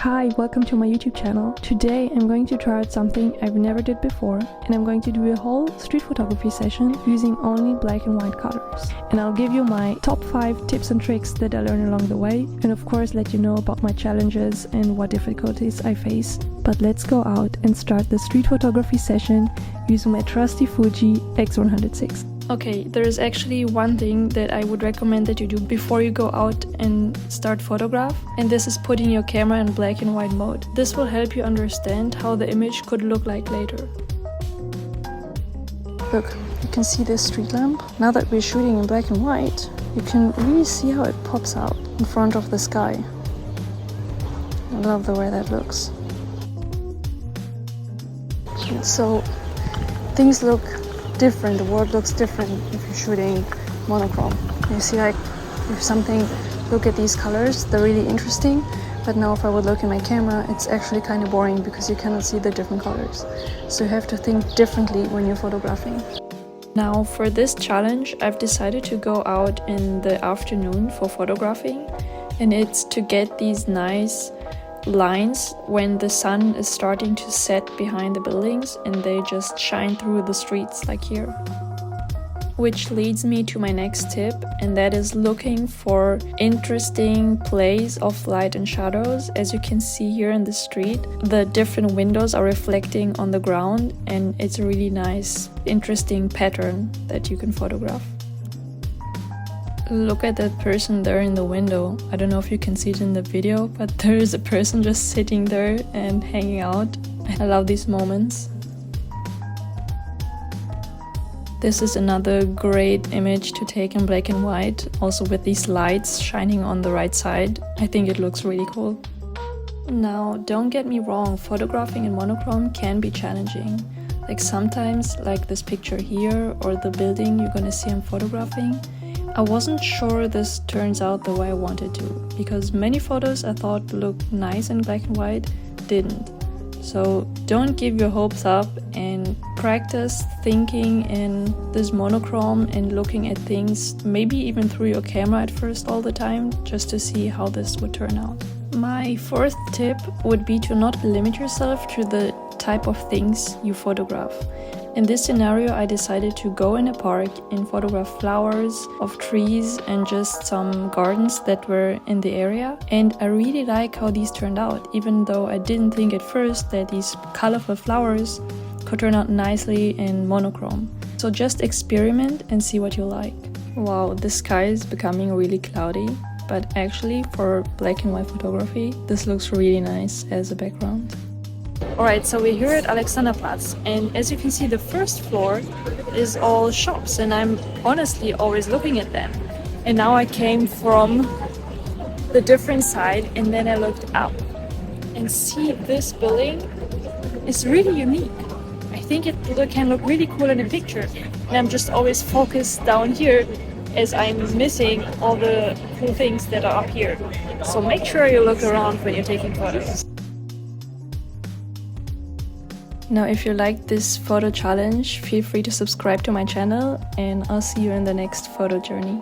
Hi, welcome to my YouTube channel. Today I'm going to try out something I've never did before, and I'm going to do a whole street photography session using only black and white colors. And I'll give you my top 5 tips and tricks that I learned along the way, and of course let you know about my challenges and what difficulties I face. But let's go out and start the street photography session using my trusty Fuji X100VI. Okay, there is actually one thing that I would recommend that you do before you go out and start photograph, and this is putting your camera in black and white mode. This will help you understand how the image could look like later. Look, you can see this street lamp. Now that we're shooting in black and white, you can really see how it pops out in front of the sky. I love the way that looks. So things look different, the world looks different if you're shooting monochrome. You see, like, look at these colors, they're really interesting, but now if I would look in my camera, it's actually kind of boring because you cannot see the different colors. So you have to think differently when you're photographing. Now for this challenge, I've decided to go out in the afternoon for photographing, and it's to get these nice lines when the sun is starting to set behind the buildings and they just shine through the streets like here. Which leads me to my next tip, and that is looking for interesting plays of light and shadows. As you can see here in the street, the different windows are reflecting on the ground, and it's a really nice, interesting pattern that you can photograph. Look at that person there in the window. I don't know if you can see it in the video, but there is a person just sitting there and hanging out. I love these moments. This is another great image to take in black and white, also with these lights shining on the right side. I think it looks really cool. Now, don't get me wrong, photographing in monochrome can be challenging. Like sometimes, like this picture here or the building you're gonna see I'm photographing, I wasn't sure this turns out the way I wanted to, because many photos I thought looked nice in black and white didn't. So don't give your hopes up and practice thinking in this monochrome and looking at things, maybe even through your camera at first all the time, just to see how this would turn out. My fourth tip would be to not limit yourself to the type of things you photograph. In this scenario, I decided to go in a park and photograph flowers, of trees, and just some gardens that were in the area. And I really like how these turned out, even though I didn't think at first that these colorful flowers could turn out nicely in monochrome. So just experiment and see what you like. Wow, the sky is becoming really cloudy, but actually for black and white photography, this looks really nice as a background. Alright, so we're here at Alexanderplatz, and as you can see, the first floor is all shops, and I'm honestly always looking at them. And now I came from the different side, and then I looked up and see this building is really unique. I think it can look really cool in a picture, and I'm just always focused down here as I'm missing all the cool things that are up here. So make sure you look around when you're taking photos. Now, if you liked this photo challenge, feel free to subscribe to my channel, and I'll see you in the next photo journey.